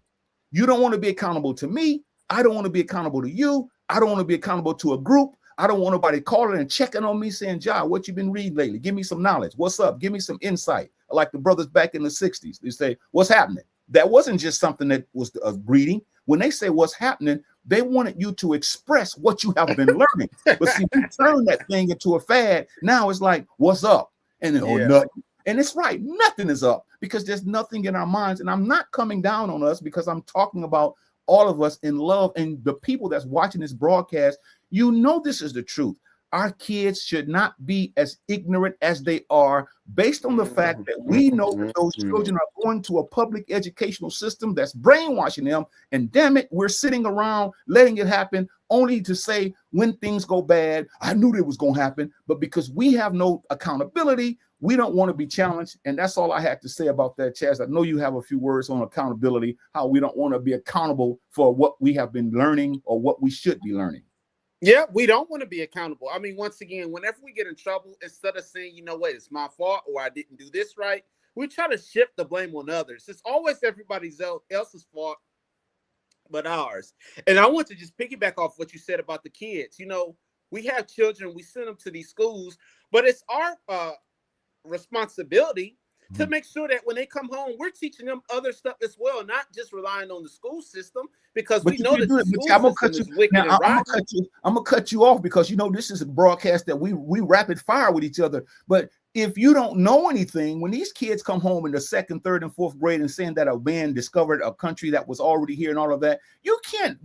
You don't want to be accountable to me. I don't want to be accountable to you. I don't want to be accountable to a group. I don't want nobody calling and checking on me saying, Jai, what you been reading lately? Give me some knowledge. What's up? Give me some insight. Like the brothers back in the 60s. They say, what's happening? That wasn't just something that was a greeting. When they say what's happening, they wanted you to express what you have been learning. But see, you turn that thing into a fad. Now it's like, what's up? And then, oh, nothing. And it's right. Nothing is up because there's nothing in our minds. And I'm not coming down on us because I'm talking about all of us in love and the people that's watching this broadcast. You know, this is the truth. Our kids should not be as ignorant as they are based on the fact that we know that those children are going to a public educational system that's brainwashing them. And damn it, we're sitting around letting it happen only to say when things go bad, I knew it was going to happen. But because we have no accountability, we don't want to be challenged. And that's all I had to say about that, Chazz. I know you have a few words on accountability, how we don't want to be accountable for what we have been learning or what we should be learning. Yeah, we don't want to be accountable. I mean, once again, whenever we get in trouble, instead of saying, you know what, it's my fault or I didn't do this right, we try to shift the blame on others. It's always everybody else's fault but ours. And I want to just piggyback off what you said about the kids. You know, we have children, we send them to these schools, but it's our responsibility to make sure that when they come home, we're teaching them other stuff as well, not just relying on the school system, because we know that the school system is wicked and rotten. I'm gonna cut you off because you know this is a broadcast that we rapid fire with each other. But if you don't know anything, when these kids come home in the second, third, and fourth grade and saying that a man discovered a country that was already here and all of that, you can't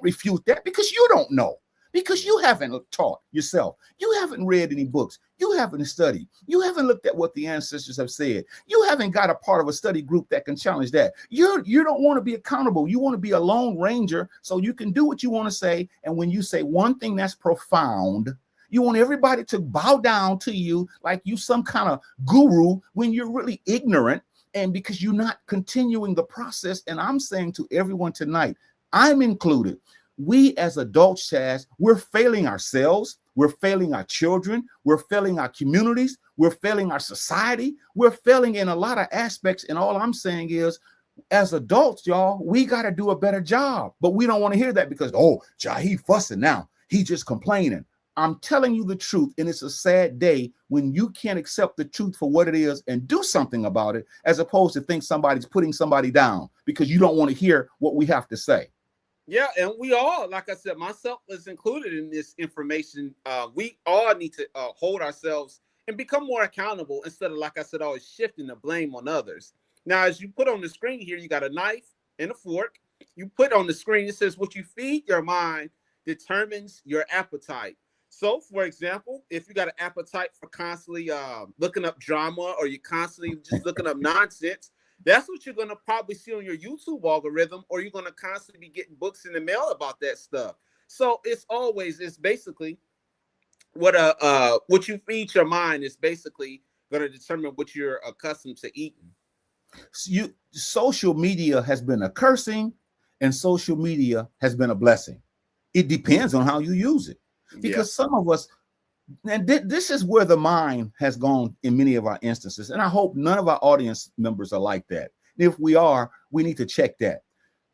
refute that because you don't know. Because you haven't taught yourself. You haven't read any books. You haven't studied. You haven't looked at what the ancestors have said. You haven't got a part of a study group that can challenge that. You don't want to be accountable. You want to be a lone ranger so you can do what you want to say. And when you say one thing that's profound, you want everybody to bow down to you like you some kind of guru when you're really ignorant and because you're not continuing the process. And I'm saying to everyone tonight, I'm included, we as adults, Chazz, we're failing ourselves, we're failing our children, we're failing our communities, we're failing our society, we're failing in a lot of aspects. And all I'm saying is, as adults, y'all, we got to do a better job. But we don't want to hear that because, oh, Jahi fussing now. He just complaining. I'm telling you the truth, and it's a sad day when you can't accept the truth for what it is and do something about it, as opposed to think somebody's putting somebody down because you don't want to hear what we have to say. Yeah, and we all, like I said, myself is included in this information. We all need to hold ourselves and become more accountable instead of, like I said, always shifting the blame on others. Now, as you put on the screen here, you got a knife and a fork. You put on the screen, it says what you feed your mind determines your appetite. So, for example, if you got an appetite for constantly looking up drama or you're constantly just looking up nonsense, that's what you're going to probably see on your YouTube algorithm, or you're going to constantly be getting books in the mail about that stuff. So it's basically what you feed your mind is basically going to determine what you're accustomed to eating. Social media has been a cursing and social media has been a blessing. It depends on how you use it. Because some of us, and this is where the mind has gone in many of our instances. And I hope none of our audience members are like that. If we are, we need to check that.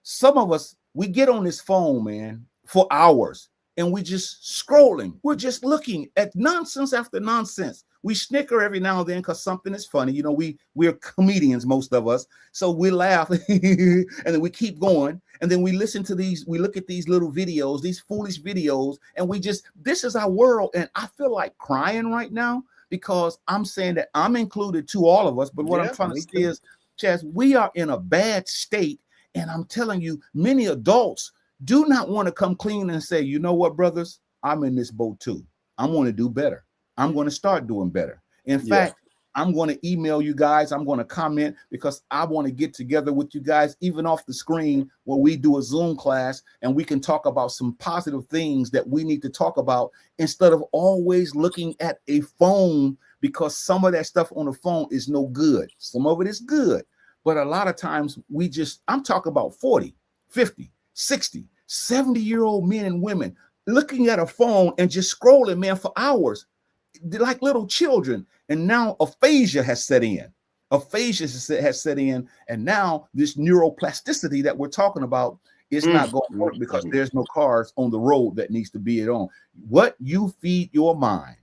Some of us, we get on this phone, man, for hours and we just scrolling. We're just looking at nonsense after nonsense. We snicker every now and then because something is funny. You know, we're comedians, most of us. So we laugh and then we keep going. And then we listen to we look at these little videos, these foolish videos, and this is our world. And I feel like crying right now because I'm saying that I'm included to all of us. But what I'm trying to say is, Chazz, we are in a bad state. And I'm telling you, many adults do not want to come clean and say, you know what, brothers, I'm in this boat too. I'm going to do better. I'm going to start doing better. In fact, I'm going to email you guys. I'm going to comment because I want to get together with you guys, even off the screen, where we do a Zoom class and we can talk about some positive things that we need to talk about instead of always looking at a phone, because some of that stuff on the phone is no good. Some of it is good. But a lot of times I'm talking about 40, 50, 60, 70-year-old men and women looking at a phone and just scrolling, man, for hours. They're like little children. And now aphasia has set in. And now this neuroplasticity that we're talking about is not going to work because there's no cars on the road that needs to be it on. What you feed your mind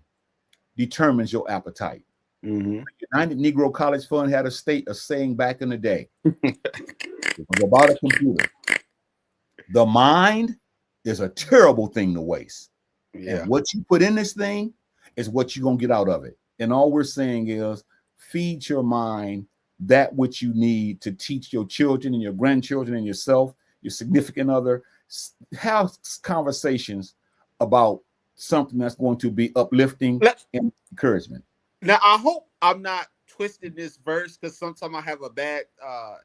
determines your appetite. United Negro College Fund had a saying back in the day. It was about a computer. The mind is a terrible thing to waste. Yeah. And what you put in this thing is what you're going to get out of it. And all we're saying is feed your mind that which you need to teach your children and your grandchildren and yourself, your significant other. Have conversations about something that's going to be uplifting and encouragement. Now, I hope I'm not twisting this verse, because sometimes I have a bad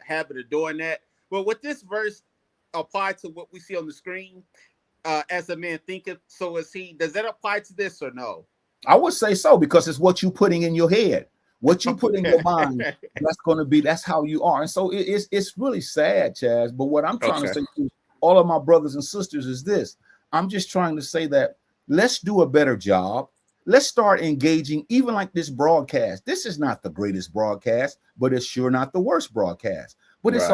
habit of doing that. But with this verse apply to what we see on the screen, as a man thinketh, so is he. Does that apply to this or no? I would say so, because it's what you're putting in your head. What you put in your mind, that's how you are. And so it's really sad, Chazz. But what I'm trying to say to all of my brothers and sisters is this. I'm just trying to say that let's do a better job. Let's start engaging, even like this broadcast. This is not the greatest broadcast, but it's sure not the worst broadcast. But it's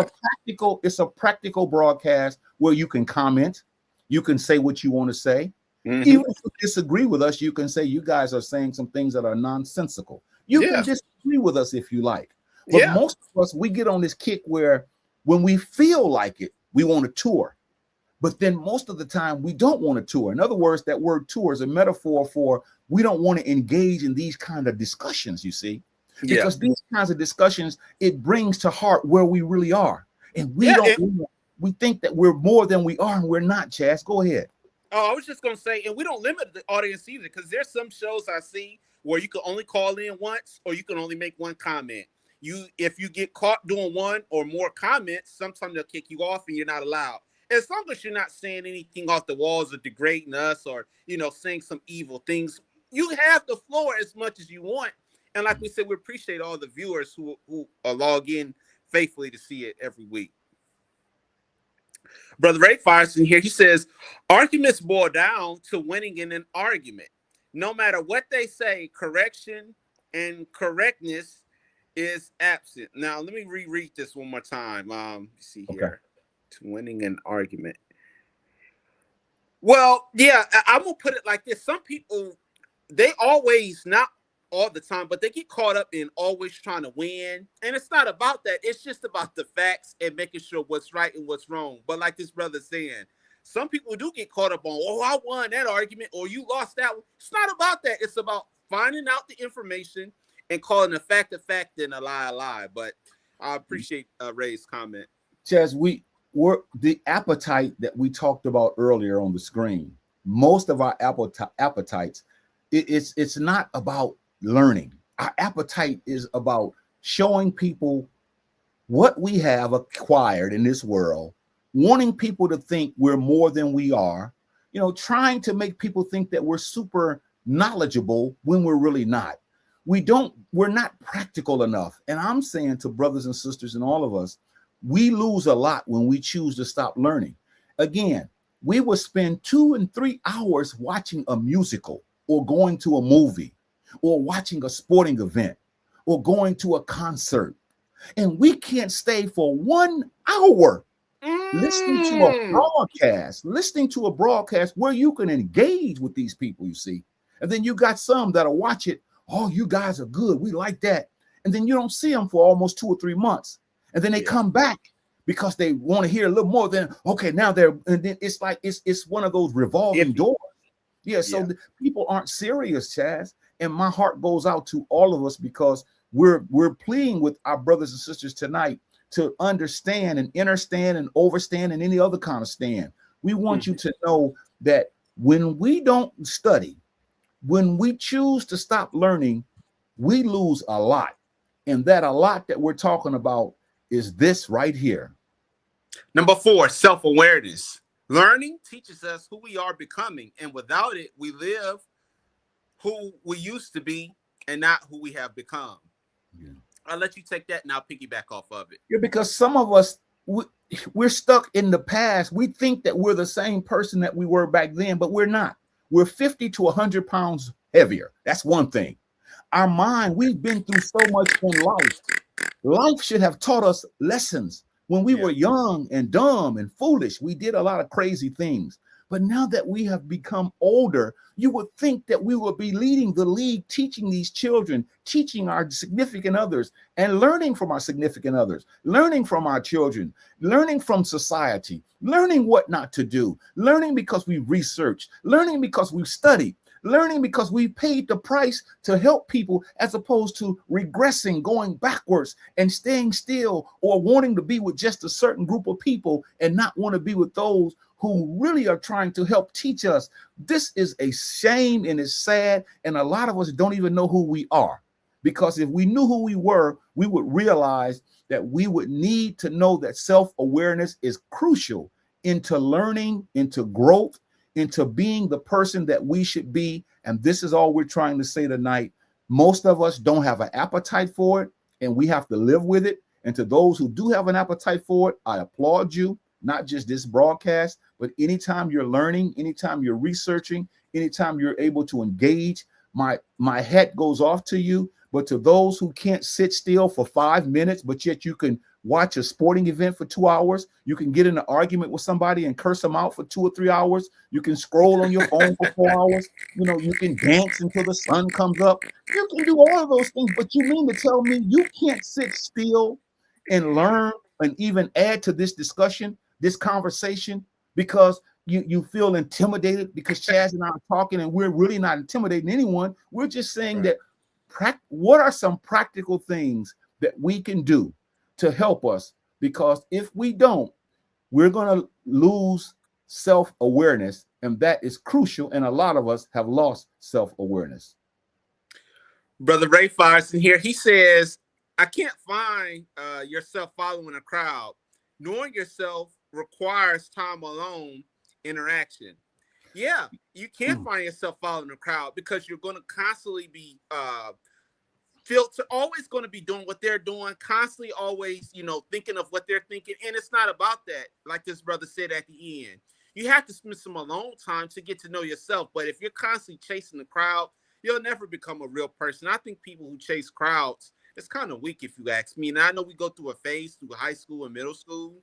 a practical broadcast where you can comment, you can say what you want to say. Even if you disagree with us, you can say you guys are saying some things that are nonsensical. You can disagree with us if you like. But most of us, we get on this kick where when we feel like it, we want to tour. But then most of the time we don't want to tour. In other words, that word tour is a metaphor for we don't want to engage in these kind of discussions, you see, because these kinds of discussions, it brings to heart where we really are. And we think that we're more than we are, and we're not, Chazz. Go ahead. Oh, I was just going to say, and we don't limit the audience either, because there's some shows I see where you can only call in once, or you can only make one comment. If you get caught doing one or more comments, sometimes they'll kick you off and you're not allowed. As long as you're not saying anything off the walls or degrading us or, saying some evil things, you have the floor as much as you want. And like we said, we appreciate all the viewers who log in faithfully to see it every week. Brother Ray Firestone here, he says, arguments boil down to winning in an argument. No matter what they say, correction and correctness is absent. Now, let me reread this one more time. Let's see here. To winning an argument. Well, yeah, I'm going to put it like this. Some people, they always, not all the time, but they get caught up in always trying to win. And it's not about that. It's just about the facts and making sure what's right and what's wrong. But like this brother's saying, some people do get caught up on, oh, I won that argument or you lost that one. It's not about that. It's about finding out the information and calling a fact and a lie a lie. But I appreciate Ray's comment. Chazz, we're the appetite that we talked about earlier on the screen. Most of our appetites, it's not about learning. Our appetite is about showing people what we have acquired in this world, wanting people to think we're more than we are, trying to make people think that we're super knowledgeable when we're really not. We're not practical enough. And I'm saying to brothers and sisters and all of us, we lose a lot when we choose to stop learning. Again, we will spend 2 and 3 hours watching a musical or going to a movie or watching a sporting event or going to a concert. And we can't stay for 1 hour listening to a broadcast where you can engage with these people, you see. And then you got some that'll watch it. Oh, you guys are good. We like that. And then you don't see them for almost 2 or 3 months. And then they come back because they want to hear a little more than, okay, now and then it's like, it's one of those revolving doors. So the people aren't serious, Chazz. And my heart goes out to all of us because we're pleading with our brothers and sisters tonight to understand and understand and overstand and any other kind of stand. We want you to know that when we don't study, when we choose to stop learning, we lose a lot. And that a lot that we're talking about is this right here. Number 4, self-awareness. Learning teaches us who we are becoming, and without it, we live who we used to be and not who we have become. I'll let you take that and I'll piggyback off of it. Because some of us, we're stuck in the past. We think that we're the same person that we were back then, but we're not. We're 50 to 100 pounds heavier. That's one thing. Our mind, we've been through so much in life. Life should have taught us lessons. When we were young and dumb and foolish, we did a lot of crazy things. But now that we have become older, you would think that we would be leading the league, teaching these children, teaching our significant others, and learning from our significant others, learning from our children, learning from society, learning what not to do, learning because we researched, learning because we studied, learning because we paid the price to help people, as opposed to regressing, going backwards and staying still, or wanting to be with just a certain group of people and not want to be with those who really are trying to help teach us. This is a shame and it's sad. And a lot of us don't even know who we are, because if we knew who we were, we would realize that we would need to know that self-awareness is crucial into learning, into growth, into being the person that we should be. And this is all we're trying to say tonight. Most of us don't have an appetite for it, and we have to live with it. And to those who do have an appetite for it, I applaud you. Not just this broadcast, but anytime you're learning, anytime you're researching, anytime you're able to engage, my hat goes off to you. But to those who can't sit still for 5 minutes, but yet you can watch a sporting event for 2 hours, you can get in an argument with somebody and curse them out for 2 or 3 hours, you can scroll on your phone for 4 hours, you can dance until the sun comes up, you can do all of those things. But you mean to tell me you can't sit still and learn and even add to this discussion, this conversation, because you feel intimidated because Chazz and I are talking, and we're really not intimidating anyone. We're just saying that what are some practical things that we can do to help us? Because if we don't, we're going to lose self-awareness, and that is crucial. And a lot of us have lost self-awareness. Brother Ray Firestone here, he says, I can't find yourself following a crowd. Knowing yourself requires time alone interaction. Yeah, you can't find yourself following a crowd, because you're going to constantly be always going to be doing what they're doing, constantly always, thinking of what they're thinking. And it's not about that. Like this brother said at the end, you have to spend some alone time to get to know yourself. But if you're constantly chasing the crowd, you'll never become a real person. I think people who chase crowds, it's kind of weak, if you ask me. And I know we go through a phase through high school and middle school,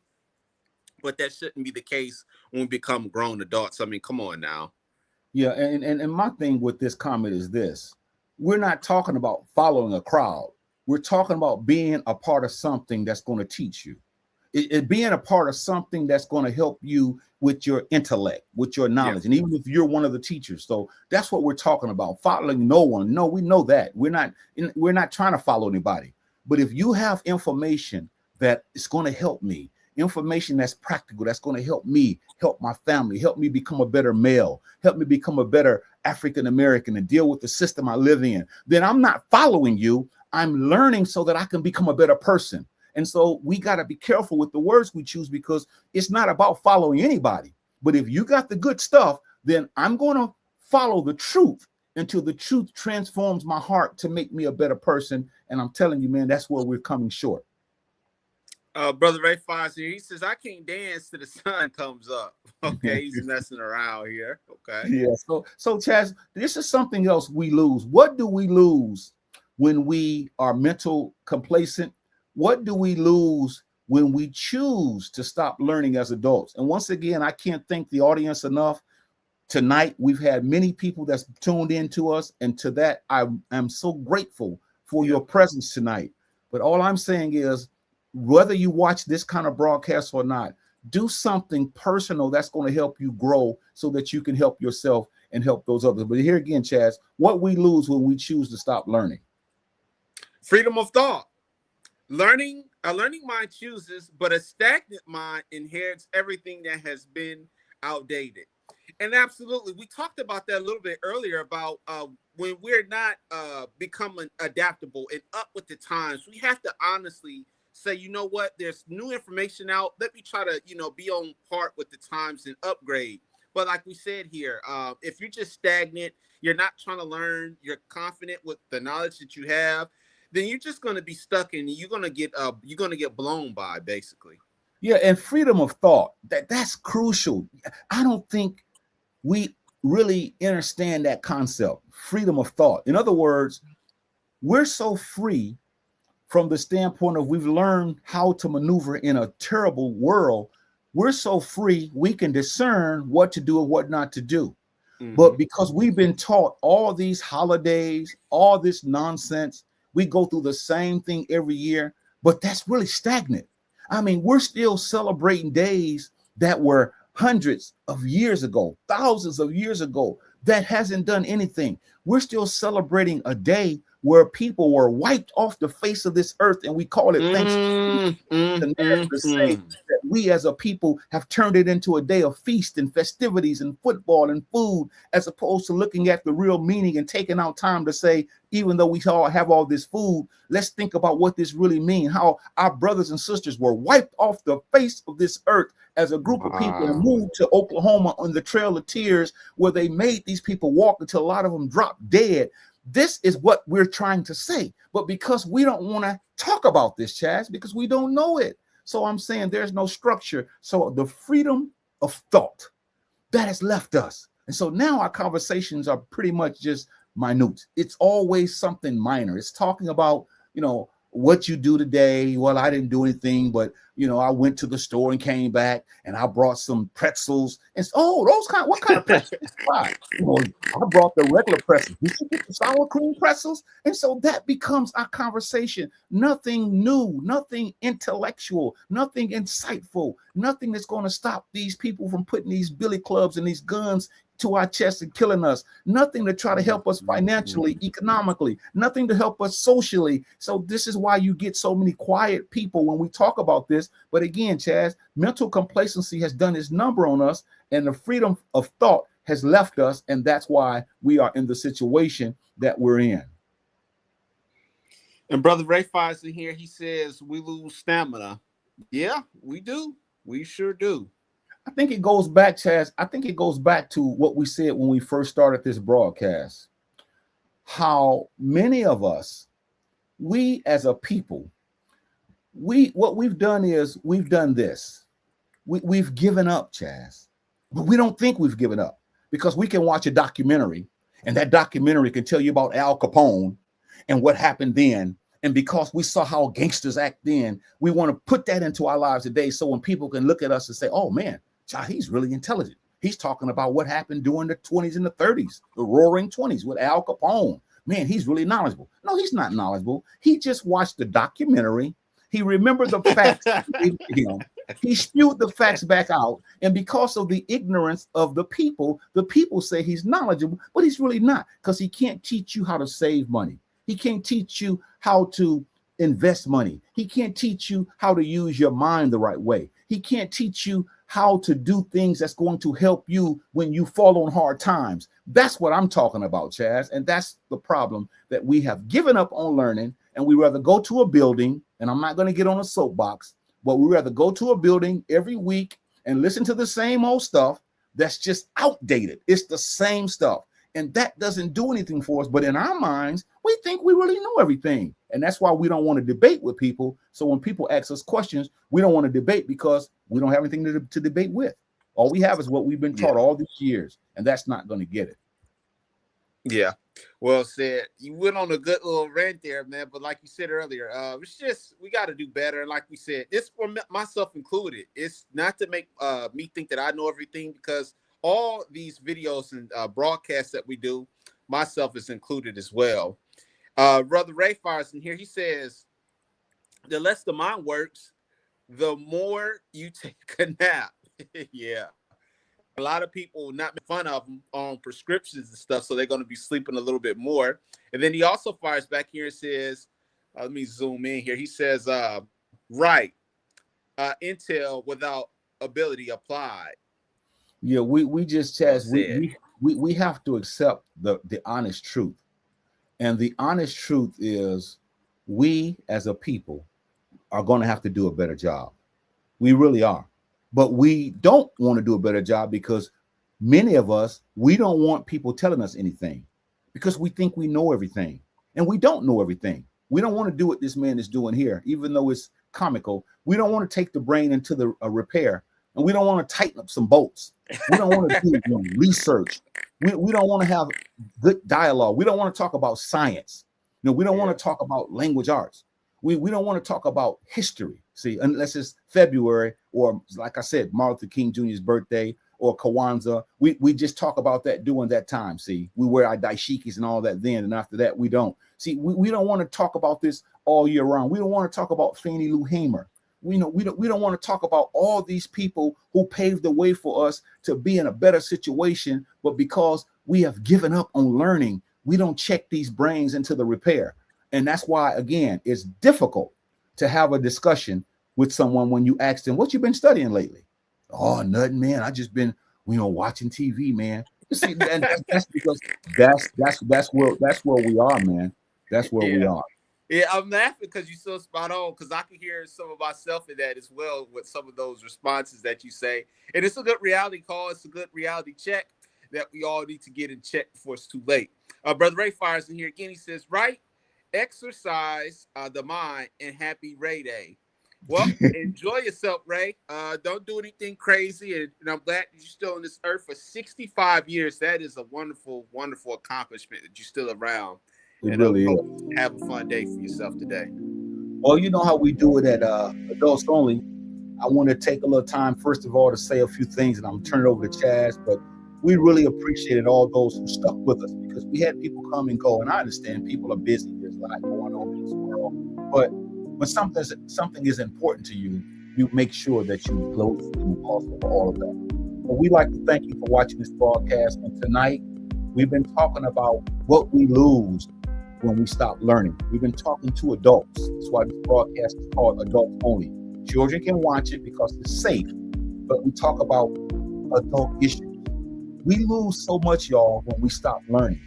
but that shouldn't be the case when we become grown adults. I mean, come on now. Yeah, and my thing with this comment is this. We're not talking about following a crowd. We're talking about being a part of something that's going to teach you. It being a part of something that's going to help you with your intellect, with your knowledge, and even if you're one of the teachers. So that's what we're talking about. Following no one. No, we know that. We're not trying to follow anybody. But if you have information that is going to help me, information that's practical, that's going to help me, help my family, help me become a better male, help me become a better African American and deal with the system I live in, then I'm not following you. I'm learning so that I can become a better person. And so we got to be careful with the words we choose, because it's not about following anybody. But if you got the good stuff, then I'm going to follow the truth until the truth transforms my heart to make me a better person. And I'm telling you, man, that's where we're coming short. Brother Ray Foster, he says, I can't dance till the sun comes up. Okay, he's messing around here. Okay. Yeah. So Chazz, this is something else we lose. What do we lose when we are mental complacent? What do we lose when we choose to stop learning as adults? And once again, I can't thank the audience enough. Tonight, we've had many people that's tuned in to us, and to that, I am so grateful for your presence tonight. But all I'm saying is, whether you watch this kind of broadcast or not, do something personal that's going to help you grow so that you can help yourself and help those others. But here again, Chazz, what we lose when we choose to stop learning? Freedom of thought. A learning mind chooses, but a stagnant mind inherits everything that has been outdated. And absolutely, we talked about that a little bit earlier about when we're not becoming adaptable and up with the times, we have to honestly say, you know what, there's new information out. Let me try to, be on part with the times and upgrade. But like we said here, if you're just stagnant, you're not trying to learn, you're confident with the knowledge that you have, then you're just going to be stuck and you're going to get blown by, basically. Yeah, and freedom of thought, that's crucial. I don't think we really understand that concept, freedom of thought. In other words, we're so free from the standpoint of we've learned how to maneuver in a terrible world we're so free, we can discern what to do and what not to do. Mhm. But because we've been taught all these holidays, all this nonsense, we go through the same thing every year, but that's really stagnant. I mean, we're still celebrating days that were hundreds of years ago, thousands of years ago, that hasn't done anything. We're still celebrating a day where people were wiped off the face of this earth, and we call it Thanksgiving. The narrative say that we as a people have turned it into a day of feast and festivities and football and food, as opposed to looking at the real meaning and taking out time to say, even though we all have all this food, let's think about what this really means, how our brothers and sisters were wiped off the face of this earth as a group of people and moved to Oklahoma on the Trail of Tears, where they made these people walk until a lot of them dropped dead. This is what we're trying to say. But because we don't want to talk about this, Chazz, because we don't know it. So I'm saying there's no structure. So the freedom of thought that has left us. And so now our conversations are pretty much just minute. It's always something minor. It's talking about, what you do today. Well, I didn't do anything, but I went to the store and came back and I brought some pretzels. And what kind of pretzels? I brought the regular pretzels. Did you get the sour cream pretzels? And so that becomes our conversation. Nothing new, nothing intellectual, nothing insightful, nothing that's going to stop these people from putting these billy clubs and these guns to our chest and killing us. Nothing to try to help us financially, economically, nothing to help us socially. So this is why you get so many quiet people when we talk about this. But again, Chazz, mental complacency has done its number on us, and the freedom of thought has left us, and that's why we are in the situation that we're in. And Brother Ray Fires in here, he says we lose stamina. Yeah, we do. We sure do. I think it goes back, Chazz. I think it goes back to what we said when we first started this broadcast. How many of us, we as a people, what we've done is we've done this. We've given up, Chazz. But we don't think we've given up, because we can watch a documentary, and that documentary can tell you about Al Capone and what happened then. And because we saw how gangsters act then, we want to put that into our lives today. So when people can look at us and say, oh man, Jahi's really intelligent. He's talking about what happened during the 20s and the 30s, the roaring 20s with Al Capone. Man, he's really knowledgeable. No, he's not knowledgeable. He just watched the documentary. He remembered the facts. He spewed the facts back out. And because of the ignorance of the people say he's knowledgeable, but he's really not, because he can't teach you how to save money. He can't teach you how to invest money. He can't teach you how to use your mind the right way. He can't teach you how to do things that's going to help you when you fall on hard times. That's what I'm talking about, Chazz. And that's the problem, that we have given up on learning, and we rather go to a building, and I'm not going to get on a soapbox, but we rather go to a building every week and listen to the same old stuff that's just outdated. It's the same stuff. And that doesn't do anything for us. But in our minds, we think we really know everything. And that's why we don't want to debate with people. So when people ask us questions, we don't want to debate, because we don't have anything to debate with. All we have is what we've been taught all these years. And that's not going to get it. Yeah. Well said. You went on a good little rant there, man. But like you said earlier, it's just, we got to do better. And like we said, it's for myself included. It's not to make me think that I know everything, because all these videos and broadcasts that we do, myself is included as well. Brother Ray Fires in here, he says, the less the mind works, the more you take a nap. Yeah. A lot of people not make fun of them on prescriptions and stuff, so they're going to be sleeping a little bit more. And then he also fires back here and says, let me zoom in here. He says, right, intel without ability applied. Yeah, we just, Chazz, we have to accept the honest truth. And the honest truth is, we as a people are going to have to do a better job. We really are. But we don't want to do a better job, because many of us, we don't want people telling us anything, because we think we know everything, and we don't know everything. We don't want to do what this man is doing here, even though it's comical. We don't want to take the brain into the repair, and we don't want to tighten up some bolts. We don't want to do research. We don't want to have good dialogue. We don't want to talk about science. We don't want to talk about language arts. We don't want to talk about history. See, unless it's February, or like I said, Martin Luther King Jr.'s birthday, or Kwanzaa. We just talk about that during that time. See, we wear our dashikis and all that then, and after that we don't. See, we don't want to talk about this all year round. We don't want to talk about Fannie Lou Hamer. We don't want to talk about all these people who paved the way for us to be in a better situation, but because we have given up on learning, we don't check these brains into the repair. And that's why, again, it's difficult to have a discussion with someone when you ask them, what you been studying lately? Oh, nothing, man. I just been, watching TV, man. You see, and that's because that's where we are, man. That's where we are. Yeah, I'm laughing because you're so spot on, because I can hear some of myself in that as well with some of those responses that you say. And it's a good reality call. It's a good reality check that we all need to get in check before it's too late. Brother Ray fires in here again. He says, right, exercise the mind, and happy Ray Day. Well, enjoy yourself, Ray. Don't do anything crazy. And I'm glad that you're still on this earth for 65 years. That is a wonderful, wonderful accomplishment that you're still around. It really is. Have a fun day for yourself today. Well, you know how we do it at Adults Only. I want to take a little time, first of all, to say a few things, and I'm turning it over to Chazz. But we really appreciated all those who stuck with us, because we had people come and go. And I understand people are busy. There's a lot going on in this world. But when something is important to you, you make sure that you close and pause for all of that. But we'd like to thank you for watching this broadcast. And tonight, we've been talking about what we lose when we stop learning. We've been talking to adults. That's why this broadcast is called Adults Only. Children can watch it because it's safe, but we talk about adult issues. We lose so much, y'all, when we stop learning.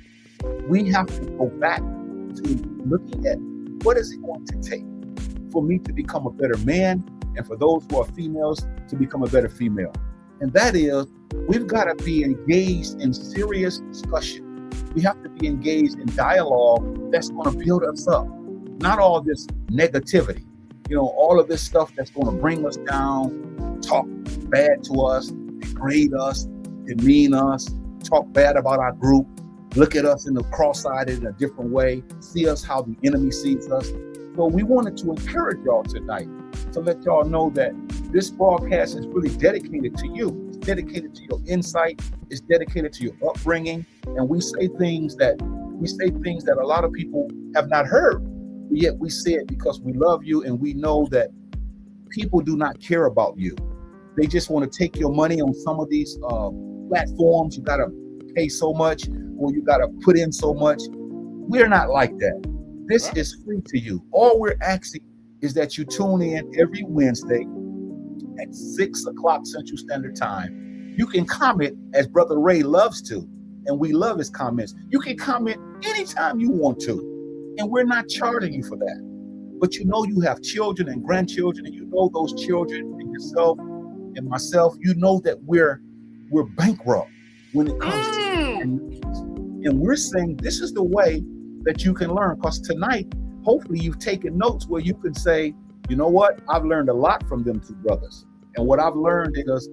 We have to go back to looking at what is it going to take for me to become a better man, and for those who are females to become a better female. And that is, we've got to be engaged in serious discussion. We have to be engaged in dialogue that's going to build us up. Not all this negativity, all of this stuff that's going to bring us down, talk bad to us, degrade us, demean us, talk bad about our group, look at us in the cross-eyed in a different way, see us how the enemy sees us. So we wanted to encourage y'all tonight to let y'all know that this broadcast is really dedicated to you. It's dedicated to your insight. It's dedicated to your upbringing. And we say things that a lot of people have not heard, but yet we say it because we love you, and we know that people do not care about you. They just want to take your money on some of these platforms. You got to pay so much, or you got to put in so much. We're not like that. This is free to you. All we're asking is that you tune in every Wednesday at 6 o'clock Central Standard Time. You can comment, as Brother Ray loves to, and we love his comments. You can comment anytime you want to, and we're not charging you for that. But you have children and grandchildren, and you know those children and yourself and myself, you know that we're bankrupt when it comes to and we're saying this is the way that you can learn. Because tonight, hopefully you've taken notes where you can say, you know what, I've learned a lot from them two brothers. And what I've learned is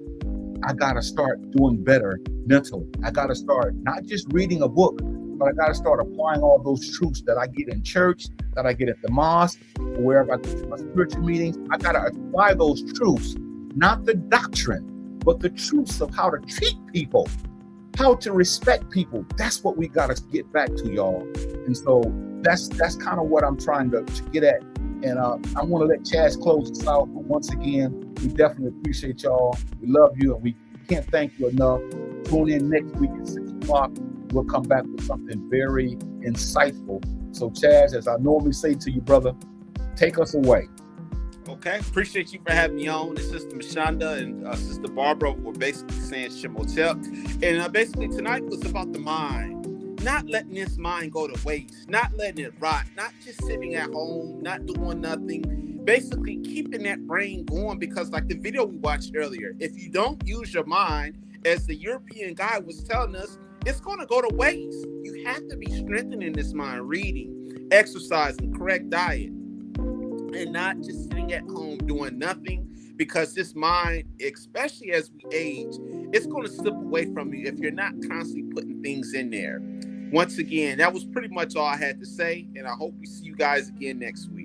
I got to start doing better mentally. I got to start not just reading a book, but I got to start applying all those truths that I get in church, that I get at the mosque, or wherever I go to my spiritual meetings. I got to apply those truths, not the doctrine, but the truths of how to treat people, how to respect people. That's what we got to get back to, y'all. And so that's kind of what I'm trying to get at. And I want to let Chazz close us out. But once again, we definitely appreciate y'all. We love you, and we can't thank you enough. Tune in next week at 6 o'clock. We'll come back with something very insightful. So Chazz, as I normally say to you, brother, take us away. Okay, appreciate you for having me on. And Sister Mashonda and Sister Barbara were basically saying Shemotep. And basically tonight was about the mind. Not letting this mind go to waste, not letting it rot, not just sitting at home, not doing nothing. Basically keeping that brain going, because like the video we watched earlier, if you don't use your mind, as the European guy was telling us, it's going to go to waste. You have to be strengthening this mind, reading, exercising, correct diet, and not just sitting at home doing nothing, because this mind, especially as we age, it's going to slip away from you if you're not constantly putting things in there. Once again, that was pretty much all I had to say, and I hope we see you guys again next week.